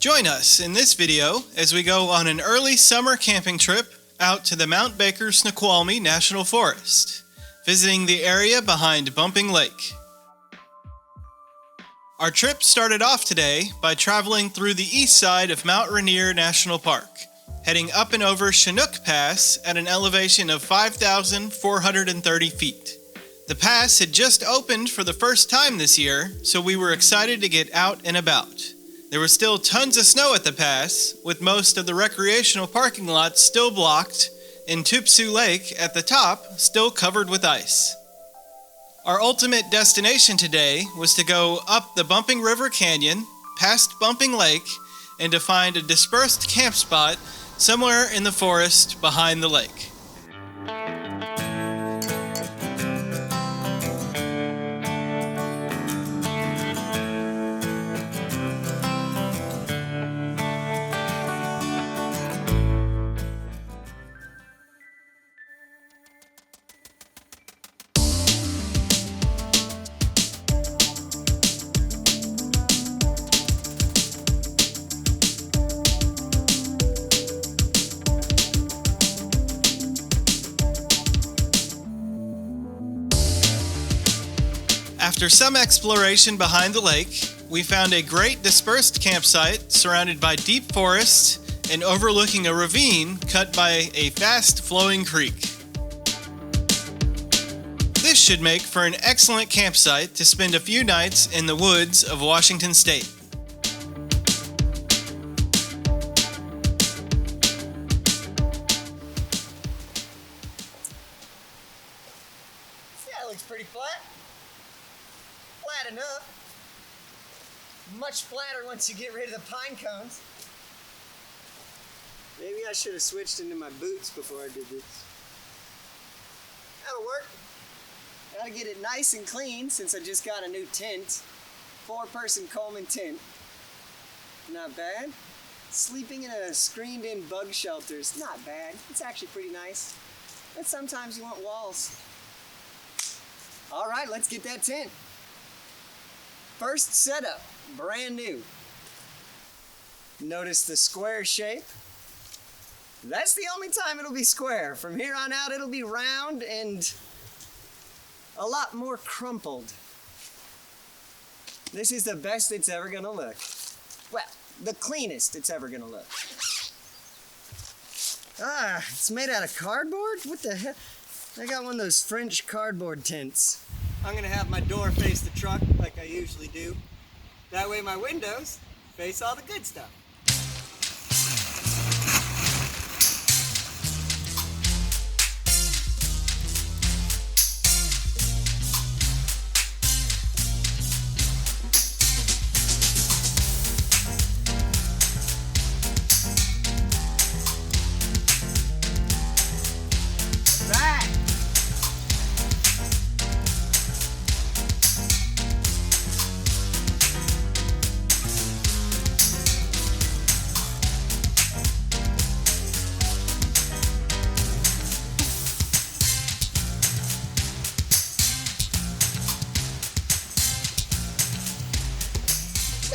Join us in this video as we go on an early summer camping trip out to the Mount Baker-Snoqualmie National Forest, visiting the area behind Bumping Lake. Our trip started off today by traveling through the east side of Mount Rainier National Park, heading up and over Chinook Pass at an elevation of 5,430 feet. The pass had just opened for the first time this year, so we were excited to get out and about. There was still tons of snow at the pass, with most of the recreational parking lots still blocked, and Tupsu Lake at the top still covered with ice. Our ultimate destination today was to go up the Bumping River Canyon, past Bumping Lake, and to find a dispersed camp spot somewhere in the forest behind the lake. After some exploration behind the lake, we found a great dispersed campsite surrounded by deep forest and overlooking a ravine cut by a fast-flowing creek. This should make for an excellent campsite to spend a few nights in the woods of Washington State. Yeah, it looks pretty flat. Flat enough. Much flatter once you get rid of the pine cones. Maybe I should have switched into my boots before I did this. That'll work. Gotta get it nice and clean since I just got a new tent. 4-person Coleman tent. Not bad. Sleeping in a screened-in bug shelter is not bad. It's actually pretty nice. But sometimes you want walls. All right, let's get that tent. First setup, brand new. Notice the square shape. That's the only time it'll be square. From here on out, it'll be round and a lot more crumpled. This is the best it's ever gonna look. Well, the cleanest it's ever gonna look. Ah, it's made out of cardboard? What the heck? I got one of those French cardboard tents. I'm gonna have my door face the truck like I usually do. That way my windows face all the good stuff.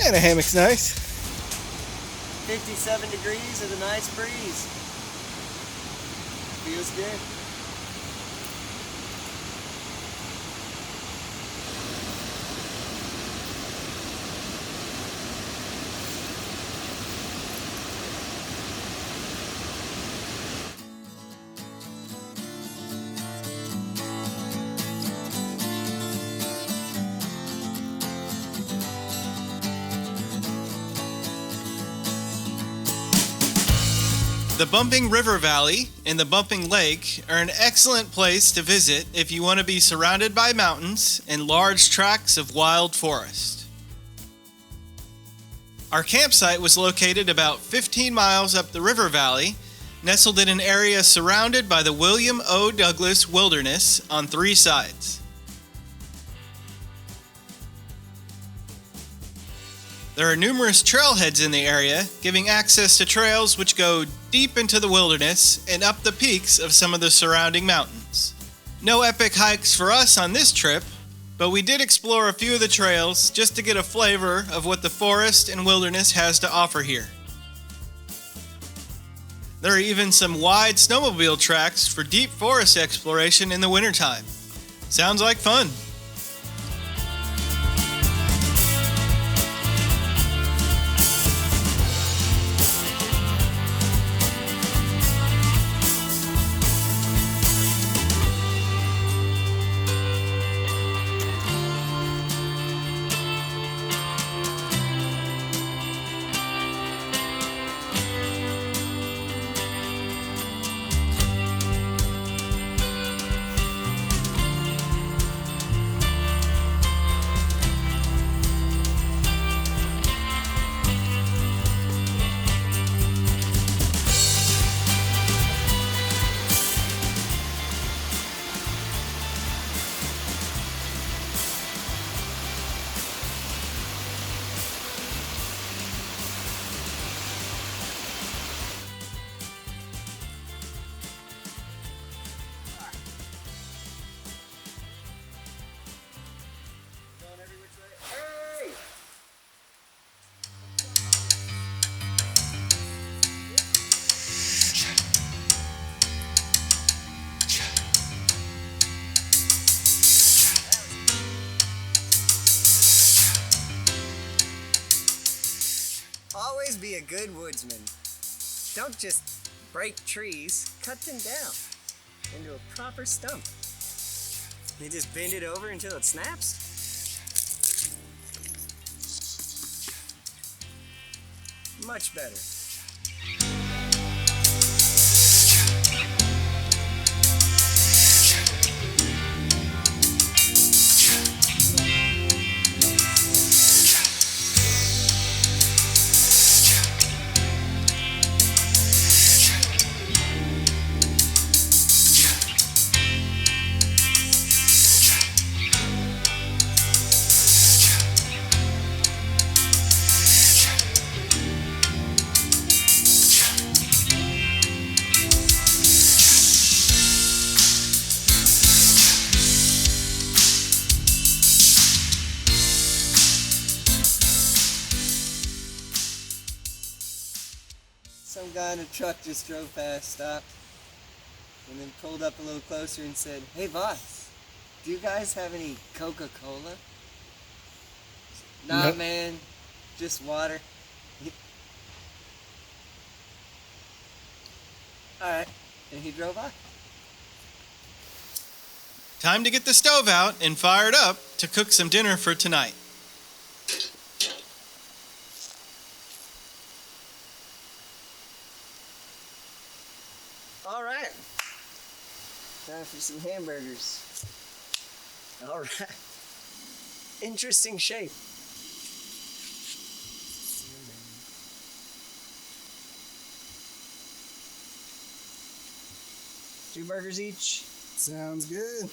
Man, a hammock's nice. 57 degrees and a nice breeze. Feels good. The Bumping River Valley and the Bumping Lake are an excellent place to visit if you want to be surrounded by mountains and large tracts of wild forest. Our campsite was located about 15 miles up the river valley, nestled in an area surrounded by the William O. Douglas Wilderness on 3 sides. There are numerous trailheads in the area, giving access to trails which go deep into the wilderness and up the peaks of some of the surrounding mountains. No epic hikes for us on this trip, but we did explore a few of the trails just to get a flavor of what the forest and wilderness has to offer here. There are even some wide snowmobile tracks for deep forest exploration in the wintertime. Sounds like fun. Always be a good woodsman. Don't just break trees, cut them down into a proper stump. You just bend it over until it snaps. Much better. Some guy in a truck just drove past, stopped, and then pulled up a little closer and said, "Hey boss, do you guys have any Coca-Cola?" Nah, Nope. man, just water. Alright, and he drove by. Time to get the stove out and fired up to cook some dinner for tonight. Alright, time for some hamburgers. Alright, interesting shape. Two burgers each. Sounds good.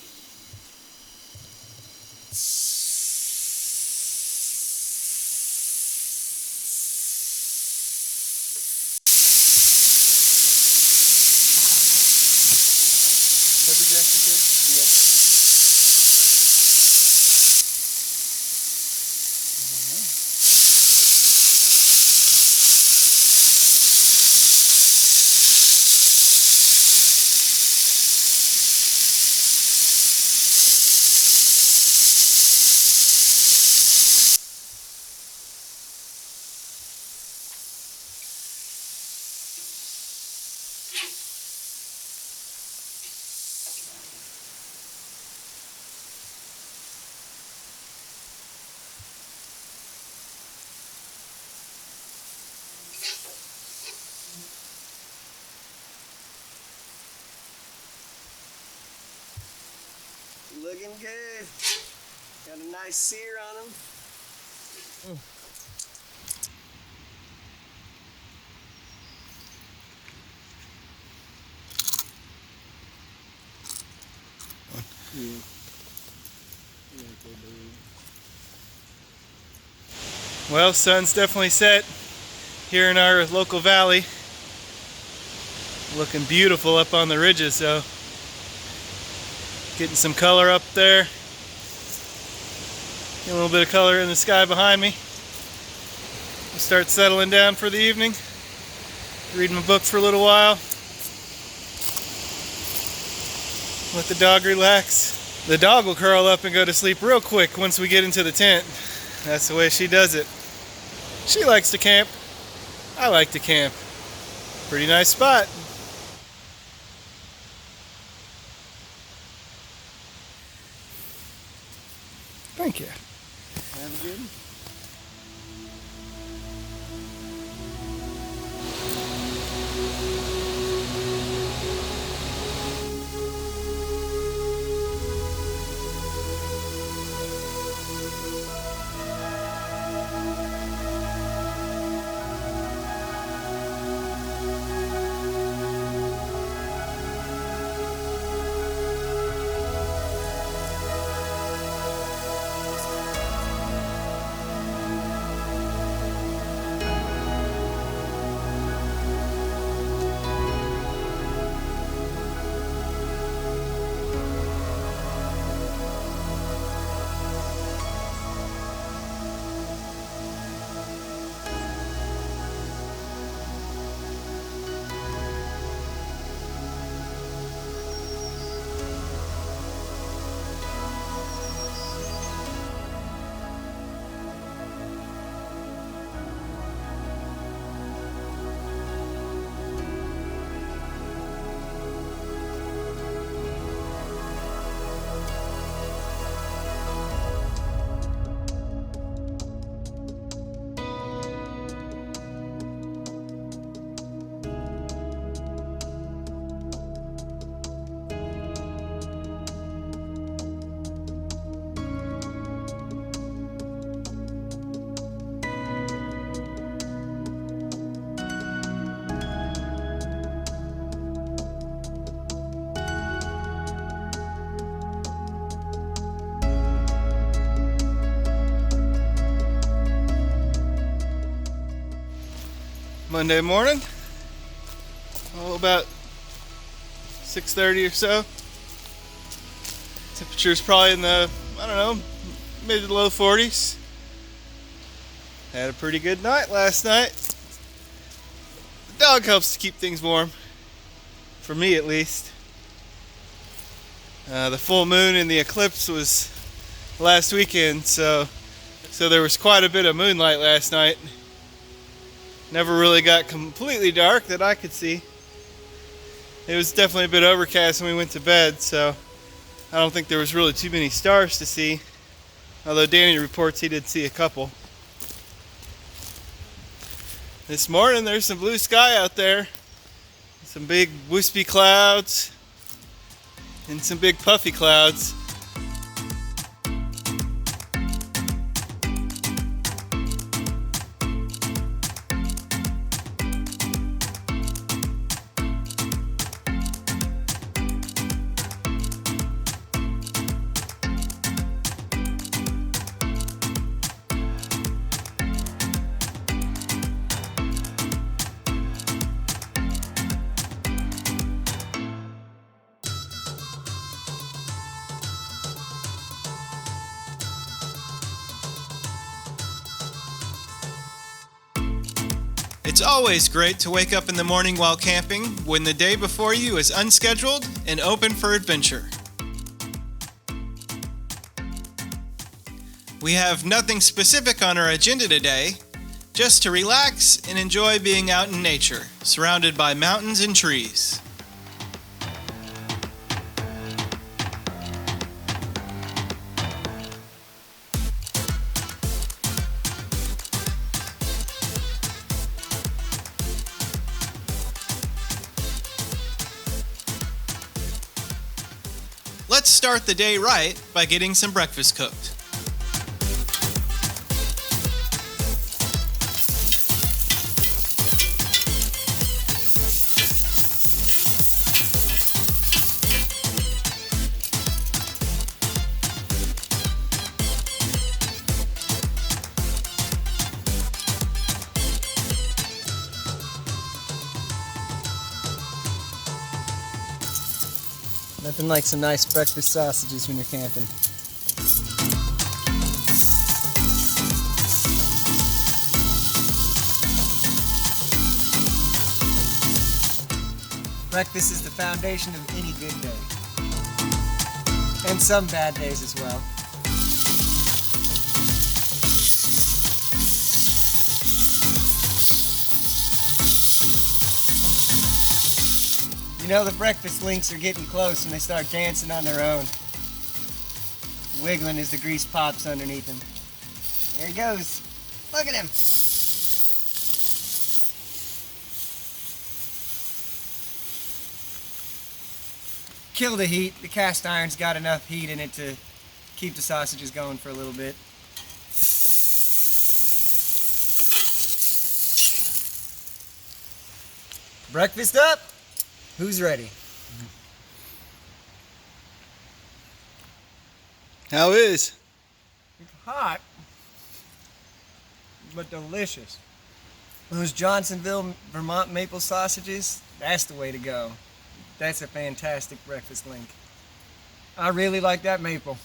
Pepper jack you said? Yep. Looking good. Got a nice sear on them. Well, sun's definitely set here in our local valley. Looking beautiful up on the ridges, though. Getting some color up there. Get a little bit of color in the sky behind me. We'll start settling down for the evening. Read my book for a little while. Let the dog relax. The dog will curl up and go to sleep real quick once we get into the tent. That's the way she does it. She likes to camp. I like to camp. Pretty nice spot. Thank you. Have a good one. Monday morning, about 6:30 or so. Temperature's probably in the, mid to low 40s. Had a pretty good night last night. The dog helps to keep things warm, for me at least. The full moon and the eclipse was last weekend, so there was quite a bit of moonlight last night. Never really got completely dark that I could see. It was definitely a bit overcast when we went to bed, so I don't think there was really too many stars to see. Although Danny reports he did see a couple. This morning there's some blue sky out there. Some big wispy clouds and some big puffy clouds. It's always great to wake up in the morning while camping when the day before you is unscheduled and open for adventure. We have nothing specific on our agenda today, just to relax and enjoy being out in nature, surrounded by mountains and trees. Let's start the day right by getting some breakfast cooked. Nothing like some nice breakfast sausages when you're camping. Breakfast is the foundation of any good day. And some bad days as well. You know, the breakfast links are getting close when they start dancing on their own. Wiggling as the grease pops underneath him. There he goes. Look at him. Kill the heat. The cast iron's got enough heat in it to keep the sausages going for a little bit. Breakfast up. Who's ready? How is? It's hot, but delicious. Those Johnsonville, Vermont maple sausages, that's the way to go. That's a fantastic breakfast link. I really like that maple.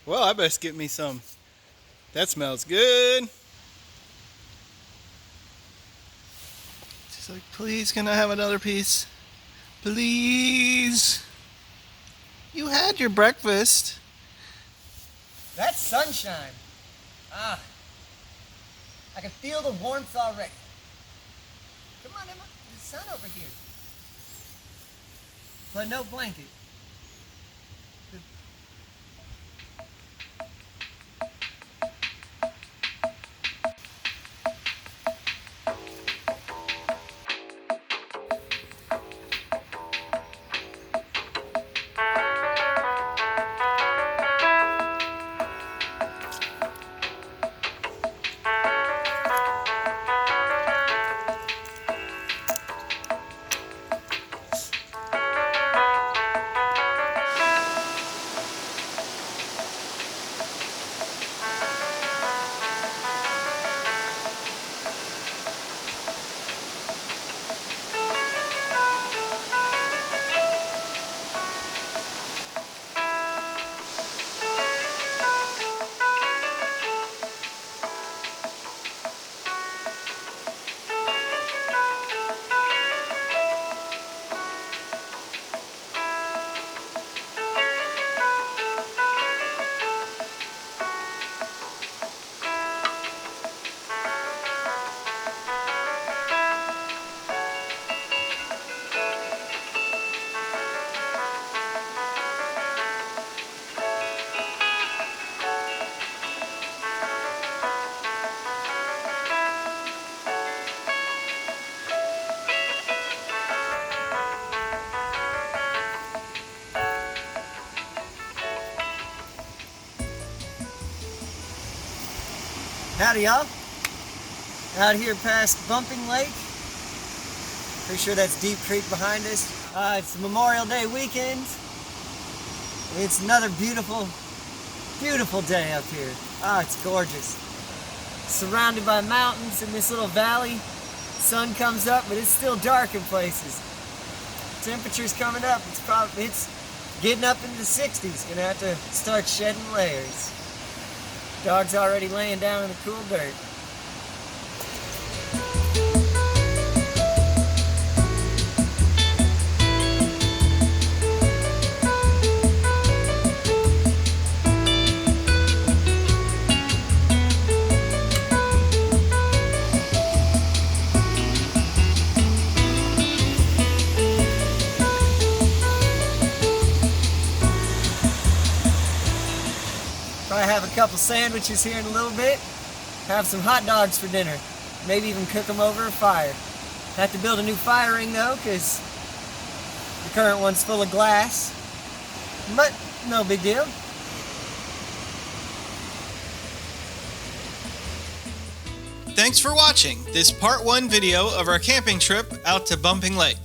Well, I best get me some. That smells good. She's like, please, can I have another piece? Please. You had your breakfast. That's sunshine. Ah. I can feel the warmth already. Come on, Emma. There's sun over here. But no blanket. Howdy, y'all. Out here past Bumping Lake. Pretty sure that's Deep Creek behind us. It's Memorial Day weekend. It's another beautiful, beautiful day up here. It's gorgeous. Surrounded by mountains in this little valley. Sun comes up, but it's still dark in places. Temperature's coming up. It's getting up into the 60s. Gonna have to start shedding layers. Dog's already laying down in the cool dirt. Probably have a couple sandwiches here in a little bit. Have some hot dogs for dinner. Maybe even cook them over a fire. Have to build a new fire ring though, because the current one's full of glass. But no big deal. Thanks for watching this part 1 video of our camping trip out to Bumping Lake.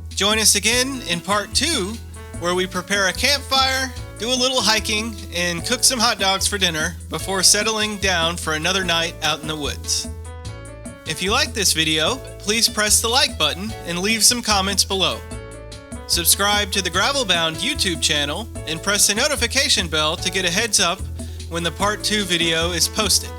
Join us again in part 2, where we prepare a campfire, do a little hiking, and cook some hot dogs for dinner before settling down for another night out in the woods. If you like this video, please press the like button and leave some comments below. Subscribe to the Gravelbound YouTube channel and press the notification bell to get a heads up when the Part 2 video is posted.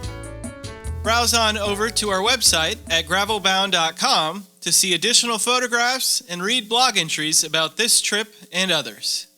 Browse on over to our website at gravelbound.com to see additional photographs and read blog entries about this trip and others.